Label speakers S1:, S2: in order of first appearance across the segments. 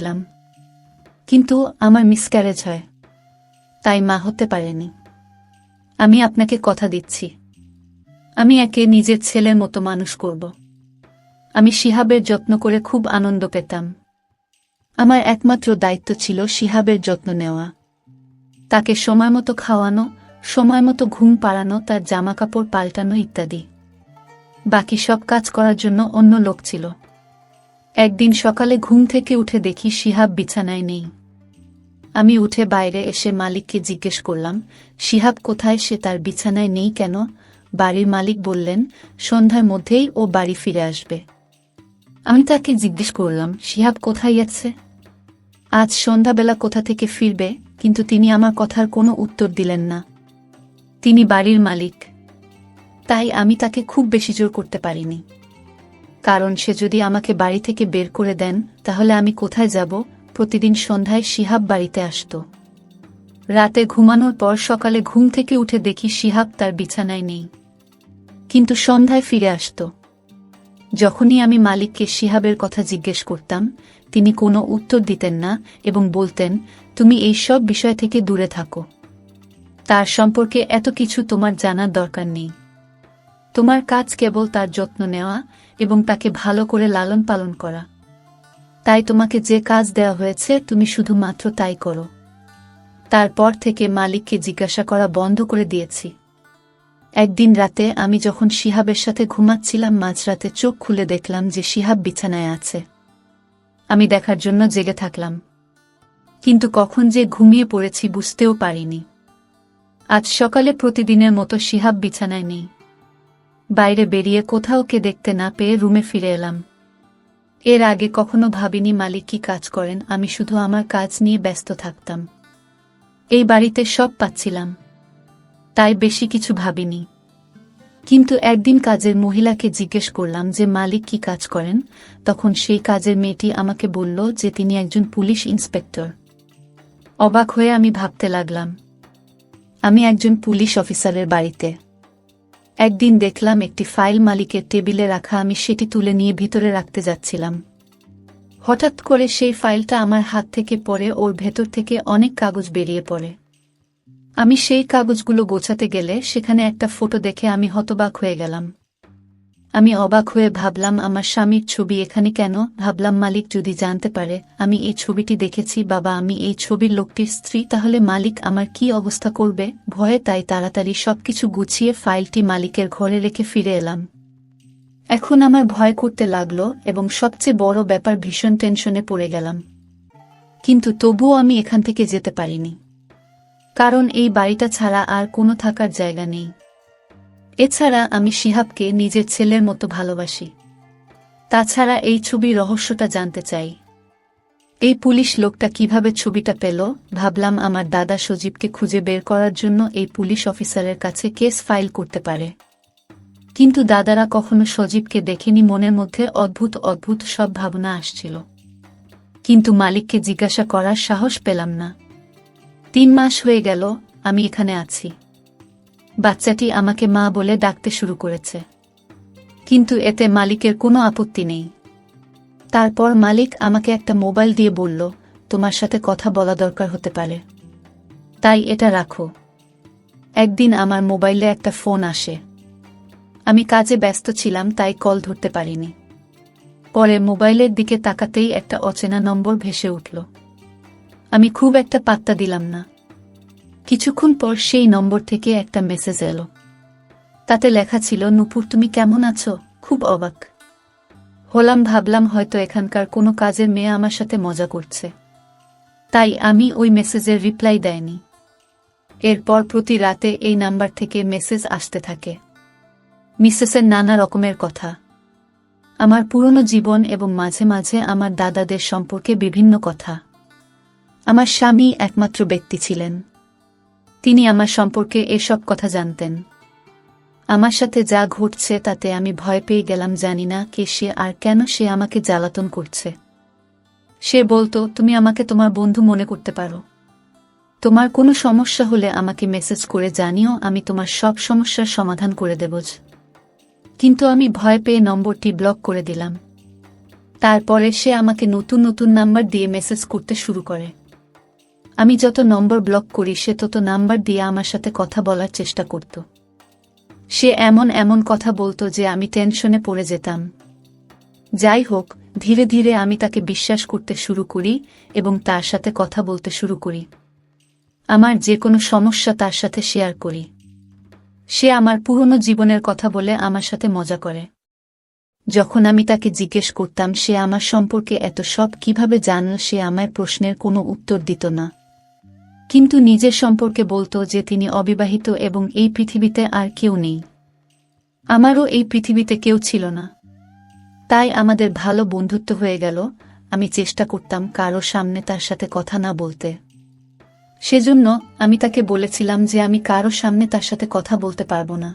S1: চেয়েছিলাম, কিন্তু আমার মিসক্যারেজ হয়, তাই মা হতে পারেনি। আমি আপনাকে কথা দিচ্ছি, আমি একে নিজের ছেলের মতো মানুষ করব। আমি শিহাবের যত্ন করে খুব আনন্দ পেতাম। আমার একমাত্র দায়িত্ব ছিল শিহাবের যত্ন নেওয়া, তাকে সময়মতো খাওয়ানো, সময়মতো ঘুম পাড়ানো, তার জামাকাপড় পাল্টানো ইত্যাদি। বাকি সব কাজ করার জন্য অন্য লোক ছিল। একদিন সকালে ঘুম থেকে উঠে দেখি শিহাব বিছানায় নেই। আমি উঠে বাইরে এসে মালিককে জিজ্ঞেস করলাম, শিহাব কোথায়, সে তার বিছানায় নেই কেন? বাড়ির মালিক বললেন, সন্ধ্যার মধ্যেই ও বাড়ি ফিরে আসবে। আমি তাকে জিজ্ঞেস করলাম, শিহাব কোথায় আছে? আজ সন্ধ্যাবেলা কোথা থেকে ফিরবে? কিন্তু তিনি আমার কথার কোনো উত্তর দিলেন না। তিনি বাড়ির মালিক, তাই আমি তাকে খুব বেশি জোর করতে পারিনি। কারণ সে যদি আমাকে বাড়ি থেকে বের করে দেন, তাহলে আমি কোথায় যাব? প্রতিদিন সন্ধ্যায় শিহাব বাড়িতে আসত। রাতে ঘুমানোর পর সকালে ঘুম থেকে উঠে দেখি শিহাব তার বিছানায় নেই, কিন্তু সন্ধ্যায় ফিরে আসত। যখনই আমি মালিককে শিহাবের কথা জিজ্ঞেস করতাম, তিনি কোনো উত্তর দিতেন না এবং বলতেন, তুমি এই সব বিষয় থেকে দূরে থাকো। তার সম্পর্কে এত কিছু তোমার জানার দরকার নেই। তোমার কাজ কেবল তার যত্ন নেওয়া এবং তাকে ভালো করে লালন পালন করা। তাই তোমাকে যে কাজ দেওয়া হয়েছে তুমি শুধুমাত্র তাই করো। তারপর থেকে মালিককে জিজ্ঞাসা করা বন্ধ করে দিয়েছি। একদিন রাতে আমি যখন শিহাবের সাথে ঘুমাচ্ছিলাম, মাঝরাতে চোখ খুলে দেখলাম যে শিহাব বিছানায় আছে। আমি দেখার জন্য জেগে থাকলাম, কিন্তু কখন যে ঘুমিয়ে পড়েছি বুঝতেও পারিনি। আজ সকালে প্রতিদিনের মতো শিহাব বিছানায় নেই। বাইরে বেরিয়ে কোথাও কে দেখতে না পেয়ে রুমে ফিরে এলাম। এর আগে কখনো ভাবিনি মালিক কি কাজ করেন, আমি শুধু আমার কাজ নিয়ে ব্যস্ত থাকতাম। এই বাড়িতে সব পাচ্ছিলাম, তাই বেশি কিছু ভাবিনি। কিন্তু একদিন কাজের মহিলাকে জিজ্ঞেস করলাম যে মালিক কি কাজ করেন, তখন সেই কাজের মেয়েটি আমাকে বলল যে তিনি একজন পুলিশ ইন্সপেক্টর। অবাক হয়ে আমি ভাবতে লাগলাম, আমি একজন পুলিশ অফিসারের বাড়িতে। একদিন দেখলাম একটি ফাইল মালিকের টেবিলে রাখা, আমি সেটি তুলে নিয়ে ভিতরে রাখতে যাচ্ছিলাম। হঠাৎ করে সেই ফাইলটা আমার হাত থেকে পড়ে, ওর ভেতর থেকে অনেক কাগজ বেরিয়ে পড়ে। আমি সেই কাগজগুলো গোছাতে গেলে সেখানে একটা ফটো দেখে আমি হতবাক হয়ে গেলাম। আমি অবাক হয়ে ভাবলাম, আমার স্বামীর ছবি এখানে কেন? ভাবলাম মালিক যদি জানতে পারে আমি এই ছবিটি দেখেছি, বাবা আমি এই ছবির লোকটির স্ত্রী, তাহলে মালিক আমার কি অবস্থা করবে? ভয়ে তাই তাড়াতাড়ি সবকিছু গুছিয়ে ফাইলটি মালিকের ঘরে রেখে ফিরে এলাম। এখন আমার ভয় করতে লাগলো এবং সবচেয়ে বড় ব্যাপার, ভীষণ টেনশনে পড়ে গেলাম। কিন্তু তবুও আমি এখান থেকে যেতে পারিনি, কারণ এই বাড়িটা ছাড়া আর কোনো থাকার জায়গা নেই। এছাড়া আমি শিহাবকে নিজের ছেলের মতো ভালোবাসি। তাছাড়া এই ছবির রহস্যটা জানতে চাই। এই পুলিশ লোকটা কিভাবে ছবিটা পেল? ভাবলাম আমার দাদা সজীবকে খুঁজে বের করার জন্য এই পুলিশ অফিসারের কাছে কেস ফাইল করতে পারে। কিন্তু দাদারা কখনো সজীবকে দেখেনি, মনের মধ্যে অদ্ভুত অদ্ভুত সব ভাবনা আসছিল। কিন্তু মালিককে জিজ্ঞাসা করার সাহস পেলাম না। 3 মাস হয়ে গেল আমি এখানে আছি। বাচ্চাটি আমাকে মা বলে ডাকতে শুরু করেছে, কিন্তু এতে মালিকের কোনো আপত্তি নেই। তারপর মালিক আমাকে একটা মোবাইল দিয়ে বলল, তোমার সাথে কথা বলা দরকার হতে পারে, তাই এটা রাখো। একদিন আমার মোবাইলে একটা ফোন আসে। আমি কাজে ব্যস্ত ছিলাম তাই কল ধরতে পারিনি। পরে মোবাইলের দিকে তাকাতেই একটা অচেনা নম্বর ভেসে উঠল। আমি খুব একটা পাত্তা দিলাম না। কিছুক্ষণ পর সেই নম্বর থেকে একটা মেসেজ এলো। তাতে লেখা ছিল, নূপুর তুমি কেমন আছো? খুব অবাক হলাম, ভাবলাম হয়তো এখানকার কোনো কাজের মেয়ে আমার সাথে মজা করছে, তাই আমি ওই মেসেজের রিপ্লাই দেয়নি। এরপর প্রতি রাতে এই নাম্বার থেকে মেসেজ আসতে থাকে, মিসেসের নানা রকমের কথা, আমার পুরনো জীবন এবং মাঝে মাঝে আমার দাদাদের সম্পর্কে বিভিন্ন কথা। আমার স্বামী একমাত্র ব্যক্তি ছিলেন, তিনি আমার সম্পর্কে এসব কথা জানতেন। আমার সাথে যা ঘটছে তাতে আমি ভয় পেয়ে গেলাম, জানি না কে সে আর কেন সে আমাকে জ্বালাতন করছে। সে বলতো, তুমি আমাকে তোমার বন্ধু মনে করতে পারো, তোমার কোনো সমস্যা হলে আমাকে মেসেজ করে জানিও, আমি তোমার সব সমস্যার সমাধান করে দেব। কিন্তু আমি ভয় পেয়ে নম্বরটি ব্লক করে দিলাম। তারপরে সে আমাকে নতুন নতুন নাম্বার দিয়ে মেসেজ করতে শুরু করে। আমি যত নম্বর ব্লক করি সে তত নাম্বার দিয়ে আমার সাথে কথা বলার চেষ্টা করত। সে এমন এমন কথা বলতো যে আমি টেনশনে পড়ে যেতাম। যাই হোক, ধীরে ধীরে আমি তাকে বিশ্বাস করতে শুরু করি এবং তার সাথে কথা বলতে শুরু করি। আমার যে কোনো সমস্যা তার সাথে শেয়ার করি। সে আমার পুরনো জীবনের কথা বলে আমার সাথে মজা করে। যখন আমি তাকে জিজ্ঞেস করতাম সে আমার সম্পর্কে এত সব কিভাবে জানল, সে আমার প্রশ্নের কোনো উত্তর দিত না, কিন্তু নিজের সম্পর্কে বলতো যে তিনি অবিবাহিত এবং এই পৃথিবীতে আর কেউ নেই। আমারও এই পৃথিবীতে কেউ ছিল না, তাই আমাদের ভালো বন্ধুত্ব হয়ে গেল। আমি চেষ্টা করতাম কারো সামনে তার সাথে কথা না বলতে। সেজন্য আমি তাকে বলেছিলাম যে আমি কারো সামনে তার সাথে কথা বলতে পারবো না।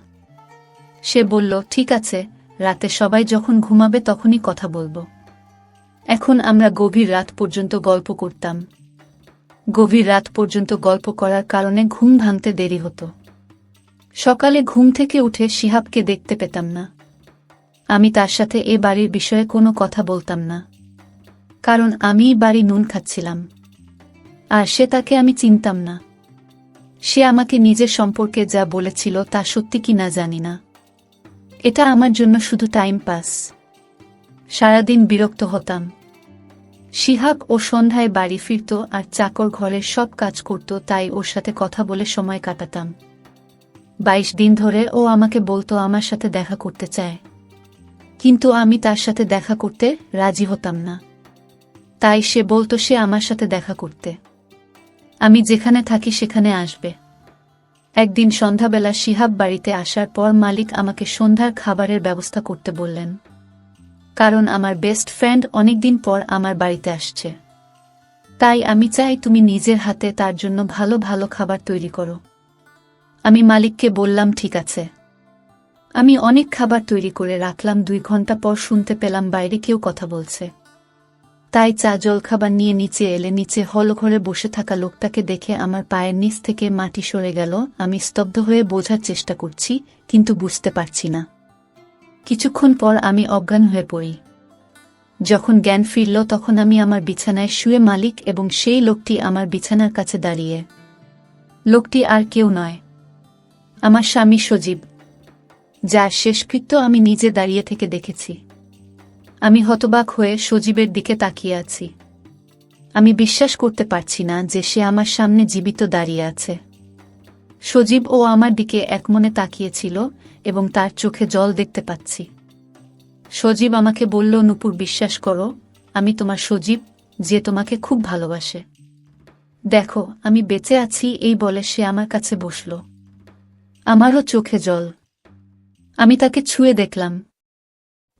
S1: সে বলল, ঠিক আছে, রাতে সবাই যখন ঘুমাবে তখনই কথা বলবো। এখন আমরা গভীর রাত পর্যন্ত গল্প করতাম। গভীর রাত পর্যন্ত গল্প করার কারণে ঘুম ভাঙতে দেরি হতো। সকালে ঘুম থেকে উঠে শিহাবকে দেখতে পেতাম না। আমি তার সাথে এ বাড়ির বিষয়ে কোনো কথা বলতাম না, কারণ আমিই বাড়ি নুন খাচ্ছিলাম, আর সে তাকে আমি চিনতাম না। সে আমাকে নিজের সম্পর্কে যা বলেছিল তা সত্যি কি না জানি না। এটা আমার জন্য শুধু টাইম পাস। সারাদিন বিরক্ত হতাম। শিহাব ও সন্ধ্যায় বাড়ি ফিরত আর চাকর ঘরের সব কাজ করত, তাই ওর সাথে কথা বলে সময় কাটাতাম। 22 দিন ধরে ও আমাকে বলতো আমার সাথে দেখা করতে চায়, কিন্তু আমি তার সাথে দেখা করতে রাজি হতাম না। তাই সে বলতো সে আমার সাথে দেখা করতে আমি যেখানে থাকি সেখানে আসবে। একদিন সন্ধ্যাবেলা শিহাব বাড়িতে আসার পর মালিক আমাকে সন্ধ্যার খাবারের ব্যবস্থা করতে বললেন, কারণ আমার বেস্ট ফ্রেন্ড অনেকদিন পর আমার বাড়িতে আসছে। তাই আমি চাই তুমি নিজের হাতে তার জন্য ভালো ভালো খাবার তৈরি করো। আমি মালিককে বললাম, ঠিক আছে। আমি অনেক খাবার তৈরি করে রাখলাম। 2 ঘন্টা পর শুনতে পেলাম বাইরে কেউ কথা বলছে। তাই চা জলখাবার নিয়ে নিচে এলে নিচে হলঘরে বসে থাকা লোকটাকে দেখে আমার পায়ের নিচ থেকে মাটি সরে গেল। আমি স্তব্ধ হয়ে বোঝার চেষ্টা করছি, কিন্তু বুঝতে পারছি না। কিছুক্ষণ পর আমি অজ্ঞান হয়ে পড়ি। যখন জ্ঞান ফিরল তখন আমি আমার বিছানায় শুয়ে, মালিক এবং সেই লোকটি আমার বিছানার কাছে দাঁড়িয়ে। লোকটি আর কেউ নয়, আমার স্বামী সজীব, যার শেষকৃত্য আমি নিজে দাঁড়িয়ে থেকে দেখেছি। আমি হতবাক হয়ে সজীবের দিকে তাকিয়ে আছি। আমি বিশ্বাস করতে পারছি না যে সে আমার সামনে জীবিত দাঁড়িয়ে আছে। সজীব ও আমার দিকে একমনে তাকিয়েছিল এবং তার চোখে জল দেখতে পাচ্ছি। সজীব আমাকে বলল, নূপুর, বিশ্বাস করো, আমি তোমার সজীব, যে তোমাকে খুব ভালোবাসে। দেখো, আমি বেঁচে আছি। এই বলে সে আমার কাছে বসল। আমারও চোখে জল। আমি তাকে ছুঁয়ে দেখলাম।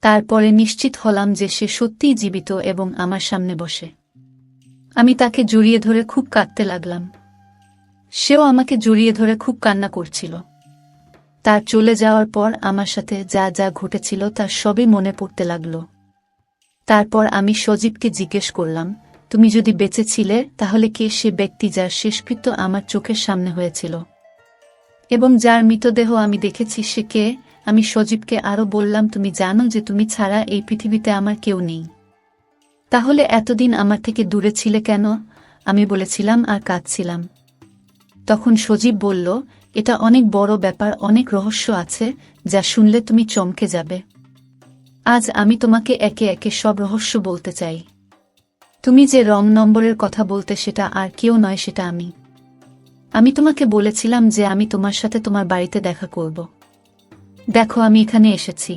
S1: তারপরে নিশ্চিত হলাম যে সে সত্যিই জীবিত এবং আমার সামনে বসে। আমি তাকে জড়িয়ে ধরে খুব কাঁদতে লাগলাম। সেও আমাকে জড়িয়ে ধরে খুব কান্না করছিল। তার চলে যাওয়ার পর আমার সাথে যা যা ঘটেছিল তার সবই মনে পড়তে লাগল। তারপর আমি সজীবকে জিজ্ঞেস করলাম, তুমি যদি বেঁচে ছিলে তাহলে কে সে ব্যক্তি যার শেষকৃত্য আমার চোখের সামনে হয়েছিল এবং যার মৃতদেহ আমি দেখেছি, সে কে? আমি সজীবকে আরও বললাম, তুমি জানো যে তুমি ছাড়া এই পৃথিবীতে আমার কেউ নেই। তাহলে এতদিন আমার থেকে দূরে ছিলে কেন? আমি বলেছিলাম আর কাঁদছিলাম। তখন সজীব বলল, এটা অনেক বড় ব্যাপার, অনেক রহস্য আছে যা শুনলে তুমি চমকে যাবে। আজ আমি তোমাকে একে একে সব রহস্য বলতে চাই। তুমি যে রং নম্বরের কথা বলতে সেটা আর কেউ নয়, সেটা আমি। আমি তোমাকে বলেছিলাম যে আমি তোমার সাথে তোমার বাড়িতে দেখা করব। দেখো, আমি এখানে এসেছি।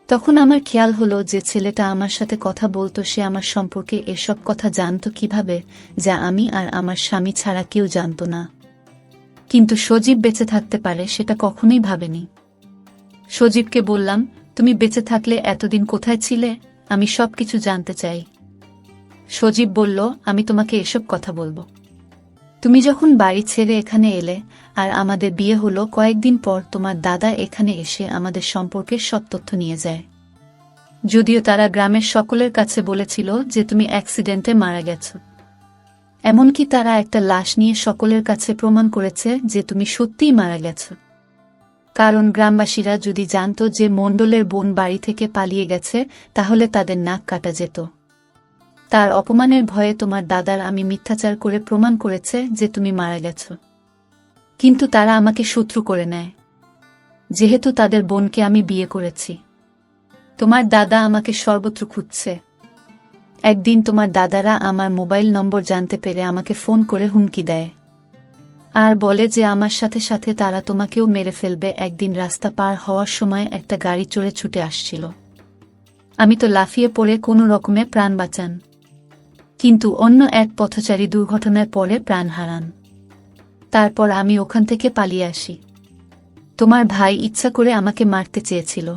S1: তখন আমার খেয়াল হলো যে ছেলেটা আমার সাথে কথা বলতো সে আমার সম্পর্কে এসব কথা জানতো কিভাবে, যা আমি আর আমার স্বামী ছাড়া কেউ জানত না। কিন্তু সজীব বেঁচে থাকতে পারে সেটা কখনোই ভাবেনি। সজীবকে বললাম, তুমি বেঁচে থাকলে এতদিন কোথায় ছিলে? আমি সবকিছু জানতে চাই। সজীব বলল, আমি তোমাকে এসব কথা বলবো। তুমি যখন বাড়ি ছেড়ে এখানে এলে আর আমাদের বিয়ে হলো, কয়েকদিন পর তোমার দাদা এখানে এসে আমাদের সম্পর্কে সব তথ্য নিয়ে যায়। যদিও তারা গ্রামের সকলের কাছে বলেছিল যে তুমি অ্যাক্সিডেন্টে মারা গেছো। এমনকি তারা একটা লাশ নিয়ে সকলের কাছে প্রমাণ করেছে যে তুমি সত্যিই মারা গেছো। কারণ গ্রামবাসীরা যদি জানত যে মণ্ডলের বোন বাড়ি থেকে পালিয়ে গেছে তাহলে তাদের নাক কাটা যেত। তার অপমানের ভয়ে তোমার দাদার আমি মিথ্যাচার করে প্রমাণ করেছে যে তুমি মারা গেছ। কিন্তু তারা আমাকে শত্রু করে নেয়, যেহেতু তাদের বোনকে আমি বিয়ে করেছি। তোমার দাদা আমাকে সর্বত্র খুঁজছে। একদিন তোমার দাদারা আমার মোবাইল নম্বর জানতে পেরে আমাকে ফোন করে হুমকি দেয় আর বলে যে আমার সাথে সাথে তারা তোমাকেও মেরে ফেলবে। একদিন রাস্তা পার হওয়ার সময় একটা গাড়ি চড়ে ছুটে আসছিল। আমি তো লাফিয়ে পড়ে কোনো রকমে প্রাণ বাঁচান, কিন্তু অন্য এক পথচারী দুর্ঘটনার পরে প্রাণ হারান। তারপর আমি ওখান থেকে পালিয়ে আসি। তোমার ভাই ইচ্ছা করে আমাকে মারতে চেয়েছিল,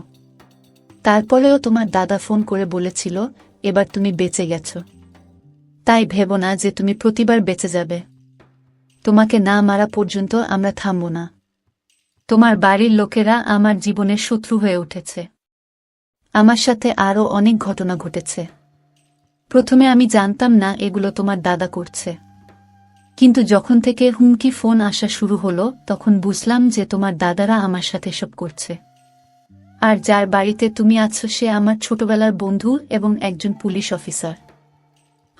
S1: তারপরেও তোমার দাদা ফোন করে বলেছিল এবার তুমি বেঁচে গেছ, তাই ভেবো না যে তুমি প্রতিবার বেঁচে যাবে। তোমাকে না মারা পর্যন্ত আমরা থামব না। তোমার বাড়ির লোকেরা আমার জীবনের শত্রু হয়ে উঠেছে। আমার সাথে আরও অনেক ঘটনা ঘটেছে। প্রথমে আমি জানতাম না এগুলো তোমার দাদা করছে, কিন্তু যখন থেকে হুমকি ফোন আসা শুরু হলো তখন বুঝলাম যে তোমার দাদারা আমার সাথে এসব করছে। আর যার বাড়িতে তুমি আছো সে আমার ছোটবেলার বন্ধু এবং একজন পুলিশ অফিসার।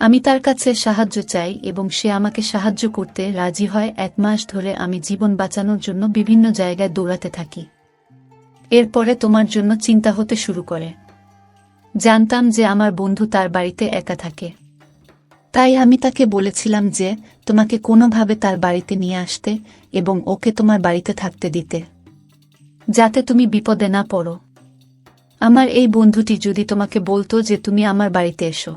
S1: আমি তার কাছে সাহায্য চাই এবং সে আমাকে সাহায্য করতে রাজি হয়। 1 মাস ধরে আমি জীবন বাঁচানোর জন্য বিভিন্ন জায়গায় দৌড়াতে থাকি। এরপরে তোমার জন্য চিন্তা হতে শুরু করে। জানতাম যে আমার বন্ধু তার বাড়িতে একা থাকে, তাই আমি তাকে বলেছিলাম যে তোমাকে কোনোভাবে তার বাড়িতে নিয়ে আসতে এবং ওকে তোমার বাড়িতে থাকতে দিতে, যাতে তুমি বিপদে না পড়ো। আমার এই বন্ধুটি যদি তোমাকে বলতো যে তুমি আমার বাড়িতে এসো,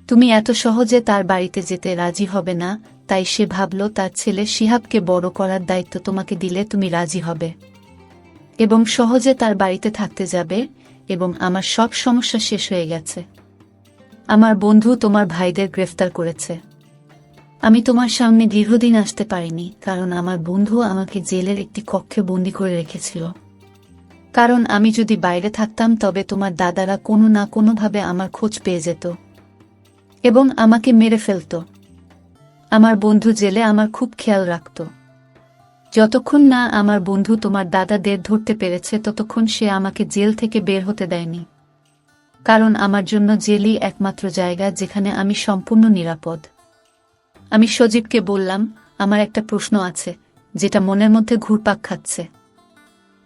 S1: তুমি এত সহজে তার বাড়িতে যেতে রাজি হবে না। তাই সে ভাবল তার ছেলে শিহাবকে বড় করার দায়িত্ব তোমাকে দিলে তুমি রাজি হবে এবং সহজে তার বাড়িতে থাকতে যাবে এবং আমার সব সমস্যা শেষ হয়ে গেছে। আমার বন্ধু তোমার ভাইদের গ্রেফতার করেছে। আমি তোমার সামনে দীর্ঘদিন আসতে পারিনি কারণ আমার বন্ধু আমাকে জেলের একটি কক্ষে বন্দী করে রেখেছিল। কারণ আমি যদি বাইরে থাকতাম তবে তোমার দাদারা কোনো না কোনোভাবে আমার খোঁজ পেয়ে যেত এবং আমাকে মেরে ফেলত। আমার বন্ধু জেলে আমার খুব খেয়াল রাখত। যতক্ষণ না আমার বন্ধু তোমার দাদাদের ধরতে পেরেছে ততক্ষণ সে আমাকে জেল থেকে বের হতে দেয়নি, কারণ আমার জন্য জেলই একমাত্র জায়গা যেখানে আমি সম্পূর্ণ নিরাপদ। আমি সজীবকে বললাম, আমার একটা প্রশ্ন আছে যেটা মনের মধ্যে ঘুরপাক খাচ্ছে।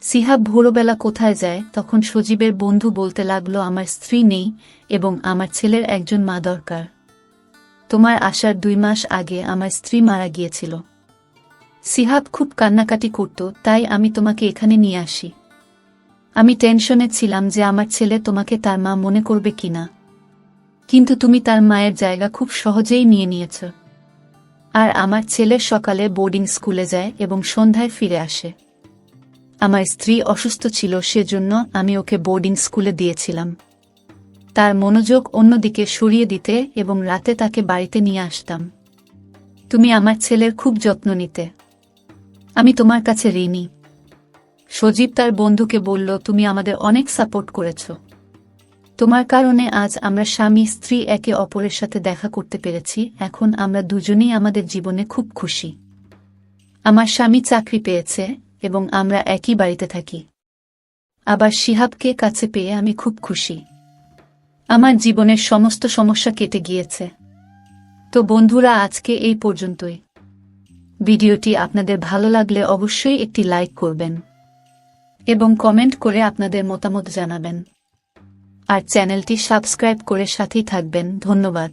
S1: শিহাব ভোরবেলা কোথায় যায়? তখন সজীবের বন্ধু বলতে লাগলো, আমার স্ত্রী নেই এবং আমার ছেলের একজন মা দরকার। তোমার আসার 2 মাস আগে আমার স্ত্রী মারা গিয়েছিল। শিহাব খুব কান্নাকাটি করত, তাই আমি তোমাকে এখানে নিয়ে আসি। আমি টেনশনে ছিলাম যে আমার ছেলে তোমাকে তার মা মনে করবে কিনা, কিন্তু তুমি তার মায়ের জায়গা খুব সহজেই নিয়ে নিয়েছ। আর আমার ছেলে সকালে বোর্ডিং স্কুলে যায় এবং সন্ধ্যায় ফিরে আসে। আমার স্ত্রী অসুস্থ ছিল, সেজন্য আমি ওকে বোর্ডিং স্কুলে দিয়েছিলাম। তার মনোযোগ অন্যদিকে সরিয়ে দিতে এবং রাতে তাকে বাড়িতে নিয়ে আসতাম। তুমি আমার ছেলের খুব যত্ন নিতে। আমি তোমার কাছে ঋণী। সজীব তার বন্ধুকে বলল, তুমি আমাদের অনেক সাপোর্ট করেছ। তোমার কারণে আজ আমরা স্বামী স্ত্রী একে অপরের সাথে দেখা করতে পেরেছি। এখন আমরা দুজনেই আমাদের জীবনে খুব খুশি। আমার স্বামী চাকরি পেয়েছে এবং আমরা একই বাড়িতে থাকি। আবার শিহাবকে কাছে পেয়ে আমি খুব খুশি। আমার জীবনের সমস্ত সমস্যা কেটে গিয়েছে। তো বন্ধুরা, আজকে এই পর্যন্তই। ভিডিওটি আপনাদের ভালো লাগলে অবশ্যই একটি লাইক করবেন এবং কমেন্ট করে আপনাদের মতামত জানাবেন। আর চ্যানেলটি সাবস্ক্রাইব করে সাথেই থাকবেন। ধন্যবাদ।